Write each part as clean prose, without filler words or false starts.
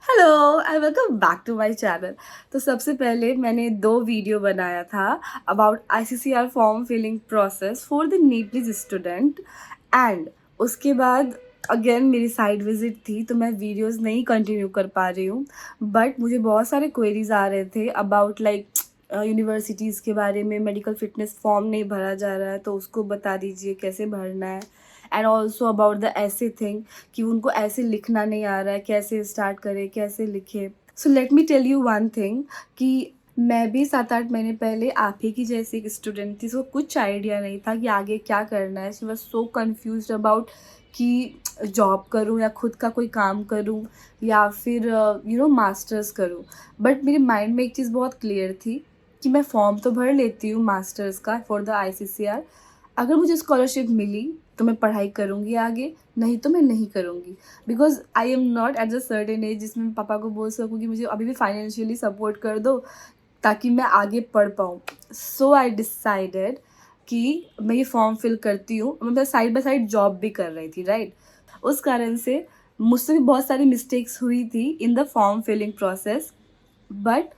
Hello and welcome back to my channel. तो सबसे पहले मैंने 2 वीडियो बनाया था about ICCR form filling process for the neatly student and उसके बाद अगेन मेरी साइड विजिट थी तो मैं वीडियोस नहीं कंटिन्यू कर पा रही हूँ। बट मुझे बहुत सारे क्वेरीज आ रहे थे अबाउट लाइक यूनिवर्सिटीज़ के बारे में। मेडिकल फिटनेस फॉर्म नहीं भरा जा रहा है तो उसको बता दीजिए कैसे भरना है। एंड ऑल्सो अबाउट द ऐसे थिंग कि उनको ऐसे लिखना नहीं आ रहा है, कैसे स्टार्ट करें, कैसे लिखे। So let me tell you one thing कि मैं भी 7-8 महीने पहले आप ही की जैसी एक स्टूडेंट थी। सो कुछ आइडिया नहीं था कि आगे क्या करना है। She was so confuse about कि जॉब करूँ या खुद का कोई काम करूँ या फिर मास्टर्स करूँ। बट मेरे माइंड में एक चीज़ बहुत क्लियर थी कि मैं फॉर्म तो भर लेती हूँ मास्टर्स का फॉर द आईसीसीआर। अगर मुझे स्कॉलरशिप मिली तो मैं पढ़ाई करूँगी आगे, नहीं तो मैं नहीं करूँगी। Because I am not at a certain age जिसमें मैं पापा को बोल सकूँ कि मुझे अभी भी फाइनेंशियली सपोर्ट कर दो ताकि मैं आगे पढ़ पाऊँ। सो आई डिसाइडेड कि मैं ये फॉर्म फिल करती हूँ। मैं साइड बाय साइड जॉब भी कर रही थी, राइट। उस कारण से मुझसे भी बहुत सारी मिस्टेक्स हुई थी in the form filling process, but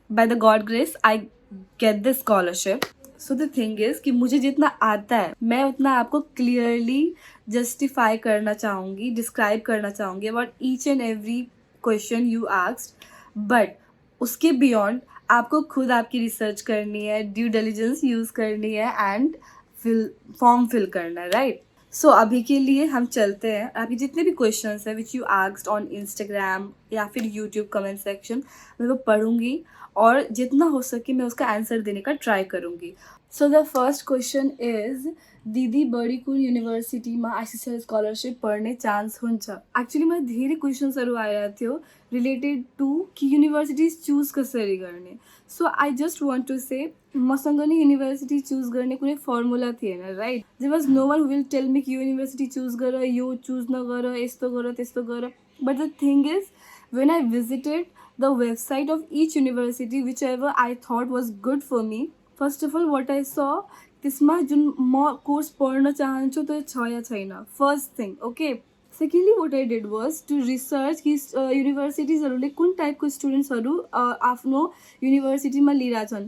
by the God grace I get the scholarship. So the thing is कि मुझे जितना आता है मैं उतना आपको क्लियरली जस्टिफाई करना चाहूँगी, डिस्क्राइब करना चाहूँगी about each and every question you asked. But उसके बियॉन्ड आपको खुद आपकी रिसर्च करनी है, ड्यू डिलिजेंस यूज़ करनी है एंड फॉर्म फिल करना है, राइट। सो अभी के लिए हम चलते हैं। अभी जितने भी क्वेश्चंस हैं which you asked on Instagram या फिर यूट्यूब कमेंट सेक्शन, मैं वो पढ़ूंगी और जितना हो सके मैं उसका आंसर देने का ट्राई करूँगी। So the first question is, दीदी बड़ी कुन યુનિવર્સિટીમાં આઈસીસીઆર સ્કોલરશિપ પढ़ने ચાન્સ हुन्छ? एक्चुअली मैले धेरै क्वेसन्सहरू आइरहेको थियो रिलेटेड टु कि युनिभर्सिटिज चुज कसरी गर्ने। So I just want to say मसँग नि युनिभर्सिटी चुज गर्ने कुनै फर्मुला थिएन, right. There was no one will tell me कि यो युनिभर्सिटी चुज गर, यो चुज नगर, यस्तो गर, त्यस्तो गर। But the thing is when I visited the website of each university, whichever I thought was good for me, first of all what I saw, त्यसमा जुन म course पढ्न चाहन्छु त्यो छ या छैन, first thing. Okay, secondly what I did was to research कि युनिभर्सिटिजहरूले कुन टाइपको स्टुडेन्ट्सहरू आफ्नो युनिभर्सिटीमा लिइरहेछन्।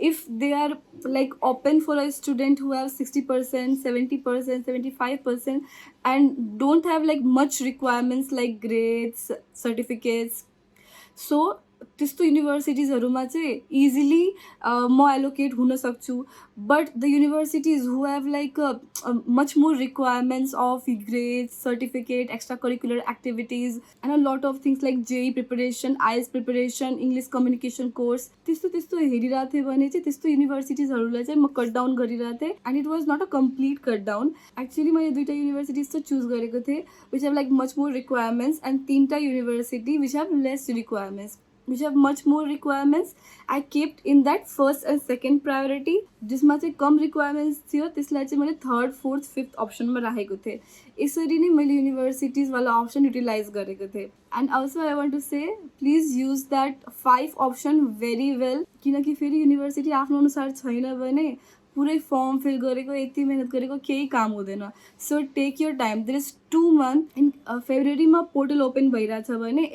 If they are like open for a student who have 60%, 70%, 75% and don't have like much requirements like grades, certificates. So त्यस्तो युनिभर्सिटिजहरूमा चाहिँ इजिली म एलोकेट हुन सक्छु। But the universities who have like much more requirements of grades, certificate, extra curricular activities and अ लट of things like JEE preparation, IELTS preparation, English communication course, त्यस्तो हेरिरहेको थिएँ भने चाहिँ त्यस्तो युनिभर्सिटिजहरूलाई चाहिँ म कट डाउन गरिरहेको थिएँ। And it was not a complete cut down. Actually मैले 2टा युनिभर्सिटिज चाहिँ चुज गरेको थिएँ which have like much more requirements and 3टा university which have less requirements, which have much more requirements. I kept in that first and second priority. जिसमा चाहिँ कम requirements थियो त्यसलाई चाहिँ मैले 3rd, 4th, 5th अप्सनमा राखेको थिएँ। यसरी नै मैले युनिभर्सिटिजवाला अप्सन युटिलाइज गरेको थिएँ। And also I want to say please use that 5 option very well, किनकि फेरि युनिभर्सिटी आफ्नो अनुसार छैन भने पुरै फर्म फिल गरेको, यति मेहनत गरेको केही काम हुँदैन। So take your time. There is 2 month। In फेब्रुअरीमा पोर्टल ओपन भइरहेछ भने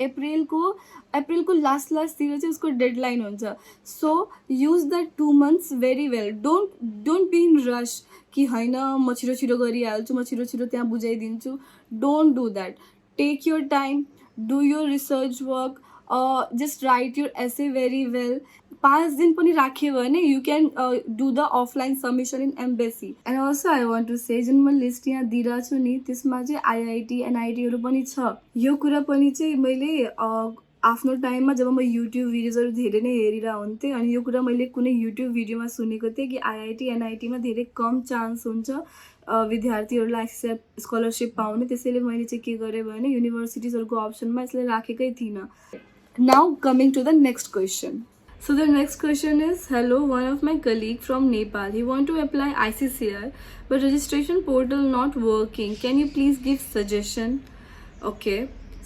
अप्रिलको लास्टतिर चाहिँ उसको डेडलाइन हुन्छ। So use that 2 months very well. Don't be in rush कि होइन म छिटो छिटो गरिहाल्छु, म छिटो छिटो त्यहाँ बुझाइदिन्छु। Don't do that. Take your time, do your research work, just write your essay very well. 5 दिन पनि राख्यो भने you can do the offline submission in embassy. And also I want to say जुन म लिस्ट यहाँ दिइरहेको छु नि त्यसमा चाहिँ आइआइटी, एनआइटीहरू पनि छ। यो कुरा पनि चाहिँ मैले आफ्नो टाइममा जब म युट्युब भिडियोजहरू धेरै नै हेरिरहेको हुन्थेँ अनि यो कुरा मैले कुनै युट्युब भिडियोमा सुनेको थिएँ कि आइआइटी, एनआइटीमा धेरै कम चान्स हुन्छ विद्यार्थीहरूलाई स्कलरसिप पाउने। त्यसैले मैले चाहिँ के गरेँ भने युनिभर्सिटिजहरूको अप्सनमा यसलाई राखेकै थिइनँ। Now coming to the next question. So the next question is, hello, one of my colleague from Nepal, he want to apply ICCR but registration portal not working, can you please give suggestion? Okay,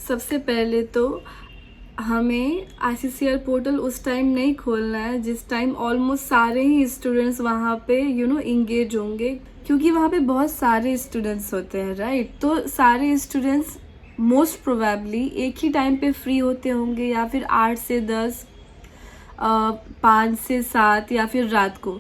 सबसे पहले तो हमें ICCR portal उस time नहीं खोलना है जिस time almost सारे ही स्टूडेंट्स वहाँ पे इंगेज होंगे, क्योंकि वहाँ पे बहुत सारे स्टूडेंट्स होते हैं, राइट। तो सारे स्टूडेंट्स मोस्ट प्रोबेबली एक ही टाइम पे फ्री होते होंगे, या फिर 8 से 10, 5 से 7, या फिर रात को।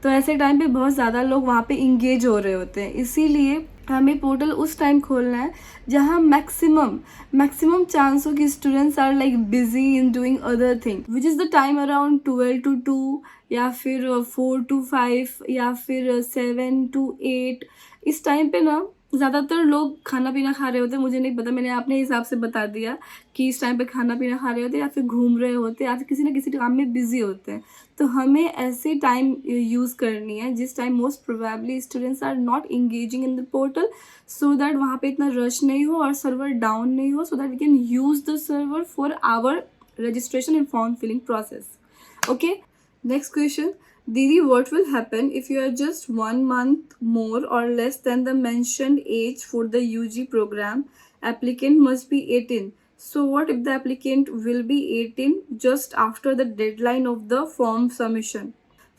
तो ऐसे टाइम पे बहुत ज़्यादा लोग वहाँ पे इंगेज हो रहे होते हैं, इसीलिए हमें पोर्टल उस टाइम खोलना है जहाँ मैक्सिमम चांस हो कि students are like busy in doing other thing, which is the time around 12 to 2, या फिर 4 to 5, या फिर 7 to 8। इस टाइम पे ना ज़्यादातर लोग खाना पीना खा रहे होते हैं, मुझे नहीं पता, मैंने अपने हिसाब से बता दिया कि इस टाइम पे खाना पीना खा रहे होते हैं, या फिर घूम रहे होते हैं, या फिर किसी ना किसी काम में बिजी होते हैं। तो हमें ऐसे टाइम यूज़ करनी है जिस time most probably students are not engaging in the portal, so that वहाँ पे इतना रश नहीं हो और सर्वर डाउन नहीं हो, so that we can use the server for our registration and form filling process. Okay, next question. Didi, what will happen if you are just 1 month more or less than the mentioned age for the UG program? Applicant must be 18. So what if the applicant will be 18 just after the deadline of the form submission?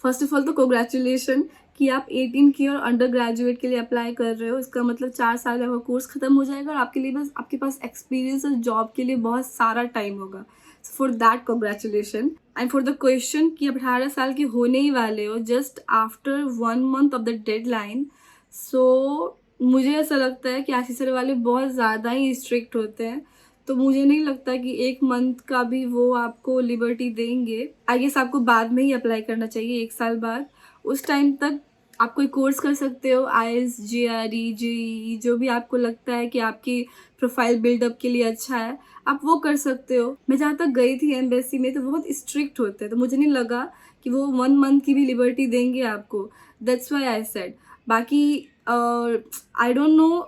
First of all तो congratulation कि आप 18 की और under graduate के लिए apply कर रहे हो। इसका मतलब 4 साल का कोर्स खत्म हो जाएगा और आपके लिए बस आपके पास एक्सपीरियंस और जॉब के लिए बहुत सारा टाइम होगा। For that congratulation. And for the question कि आप 18 साल के होने ही वाले हो just after 1 month of the deadline, so मुझे ऐसा लगता है कि आशीष सर वाले बहुत ज़्यादा ही स्ट्रिक्ट होते हैं, तो मुझे नहीं लगता कि 1 मंथ का भी वो आपको लिबर्टी देंगे। आई गेस आपको बाद में ही अप्लाई करना चाहिए, 1 साल बाद। उस टाइम तक आप कोई कोर्स कर सकते हो, IELTS, GRE, JEE, जो भी आपको लगता है कि आपकी प्रोफाइल बिल्डअप के लिए अच्छा है, आप वो कर सकते हो। मैं जहाँ तक गई थी एम्बेसी में तो बहुत स्ट्रिक्ट होते हैं, तो मुझे नहीं लगा कि वो 1 मंथ की भी लिबर्टी देंगे आपको। That's why I said. बाकी आई डोंट नो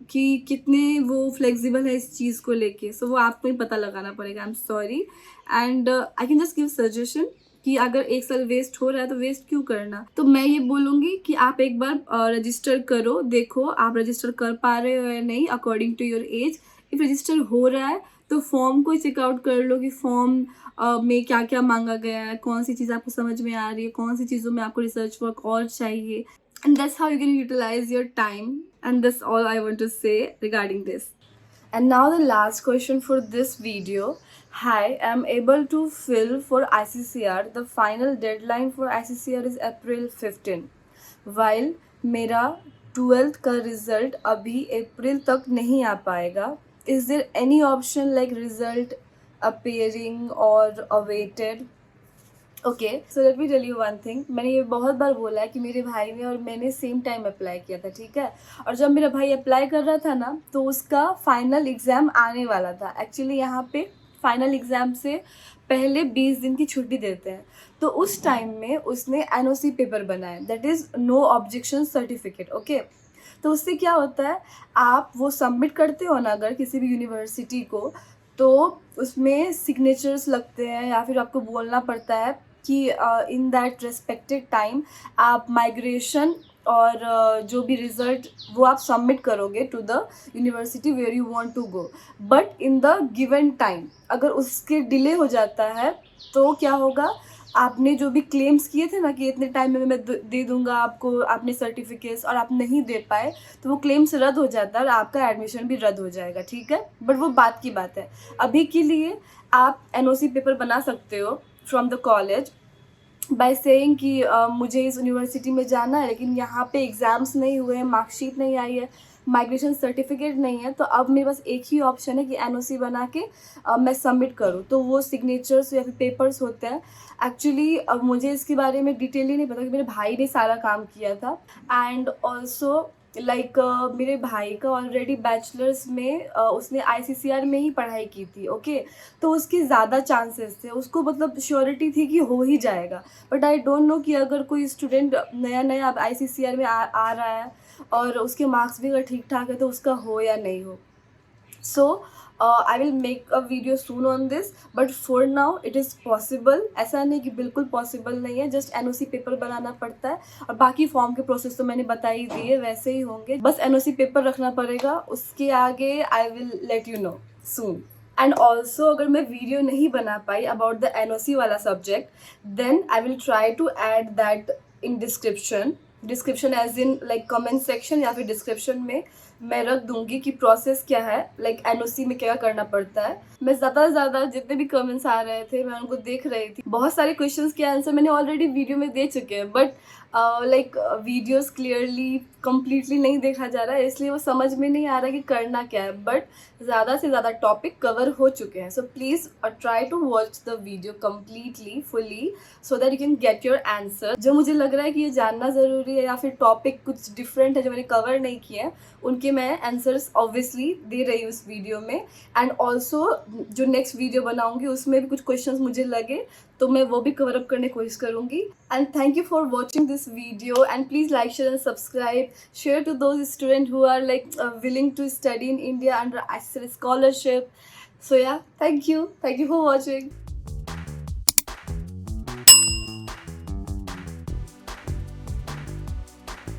कि कितने वो फ्लेक्सिबल है इस चीज़ को लेके, सो वो आपको ही पता लगाना पड़ेगा। I am sorry and I can just give suggestion कि अगर 1 साल वेस्ट हो रहा है तो वेस्ट क्यों करना। तो मैं ये बोलूँगी कि आप एक बार रजिस्टर करो, देखो आप रजिस्टर कर पा रहे हो या नहीं according to your age. If register हो रहा है तो फॉर्म को चेकआउट कर लो कि फॉर्म में क्या क्या मांगा गया है, कौन सी चीज़ आपको समझ में आ रही है, कौन सी चीज़ों में आपको रिसर्च वर्क और चाहिए। And that's how you can utilize your time. And that's all I want to say regarding this. And now the last question for this video. Hi, I'm able to fill for ICCR. The final deadline for ICCR is April 15. While मेरा 12th का result अभी अप्रैल तक नहीं आ पाएगा, is there any option like result appearing or awaited? Okay, so let me tell you one thing. मैंने ये बहुत बार बोला है कि मेरे भाई ने और मैंने सेम टाइम अप्लाई किया था, ठीक है। और जब मेरा भाई अप्लाई कर रहा था ना तो उसका फाइनल एग्ज़ाम आने वाला था। एक्चुअली यहाँ पे फाइनल एग्ज़ाम से पहले 20 दिन की छुट्टी देते हैं, तो उस टाइम में उसने NOC पेपर बनाया, that is no objection certificate. Okay, तो उससे क्या होता है, आप वो सबमिट करते हो ना अगर किसी भी यूनिवर्सिटी को, तो उसमें सिग्नेचर्स लगते हैं या फिर आपको बोलना पड़ता है कि इन दैट रेस्पेक्टेड टाइम आप माइग्रेशन और जो भी रिज़ल्ट वो आप सबमिट करोगे to the university where you want to go, but in the given time. अगर उसके डिले हो जाता है तो क्या होगा, आपने जो भी क्लेम्स किए थे ना कि इतने टाइम में मैं दे दूंगा आपको आपने सर्टिफिकेट्स, और आप नहीं दे पाए तो वो क्लेम्स रद्द हो जाता है और आपका एडमिशन भी रद्द हो जाएगा, ठीक है। बट वो बात की बात है। अभी के लिए आप NOC पेपर बना सकते हो from the college by saying कि मुझे इस यूनिवर्सिटी में जाना है लेकिन यहाँ पे एग्ज़ाम्स नहीं हुए हैं, मार्कशीट नहीं आई है, माइग्रेशन सर्टिफिकेट नहीं है, तो अब मेरे पास एक ही ऑप्शन है कि NOC बना के मैं सबमिट करूँ। तो वो सिग्नेचर्स या फिर पेपर्स होते हैं। एक्चुअली अब मुझे इसके बारे में डिटेली नहीं पता कि मेरे भाई ने सारा काम किया था। एंड ऑल्सो लाइक मेरे भाई का ऑलरेडी बैचलर्स में उसने ICCR में ही पढ़ाई की थी, ओके। तो उसके ज़्यादा चांसेस थे, उसको मतलब श्योरिटी थी कि हो ही जाएगा। बट आई डोंट नो कि अगर कोई स्टूडेंट नया नया अब ICCR में आ रहा है और उसके मार्क्स भी अगर ठीक ठाक है तो उसका हो या नहीं हो। So I will make a video soon on this, but for now it is possible. ऐसा नहीं कि बिल्कुल पॉसिबल नहीं है, जस्ट NOC पेपर बनाना पड़ता है और बाकी फॉर्म के प्रोसेस तो मैंने बता ही दिए, वैसे ही होंगे, बस NOC पेपर रखना पड़ेगा। उसके आगे I will let you know soon. And also अगर मैं वीडियो नहीं बना पाई अबाउट द NOC वाला subject, then I will try to add that in description as in like comment section या फिर डिस्क्रिप्शन में मैं रख दूंगी कि प्रोसेस क्या है, लाइक एनओसी में क्या करना पड़ता है। मैं ज़्यादा से ज़्यादा जितने भी कमेंट्स आ रहे थे मैं उनको देख रही थी। बहुत सारे क्वेश्चंस के आंसर मैंने ऑलरेडी वीडियो में दे चुके हैं, but like videos clearly completely नहीं देखा जा रहा है, इसलिए वो समझ में नहीं आ रहा कि करना क्या है। बट ज़्यादा से ज़्यादा टॉपिक कवर हो चुके हैं, so please try to watch the video completely fully so that you can get your answer. जो मुझे लग रहा है कि ये जानना ज़रूरी है या फिर टॉपिक कुछ डिफरेंट है जो मैंने कवर नहीं किए हैं, उनके मैं आंसर्स ऑब्वियसली दे रही हूँ इस वीडियो में। एंड ऑल्सो जो नेक्स्ट वीडियो बनाऊंगी उसमें भी कुछ क्वेश्चंस मुझे लगे तो मैं वो भी कवर अप करने की कोशिश करूंगी। And thank you for watching this video and please like, share and subscribe, share to those student who are like willing to study in India under ICSR scholarship. So yeah, thank you for watching.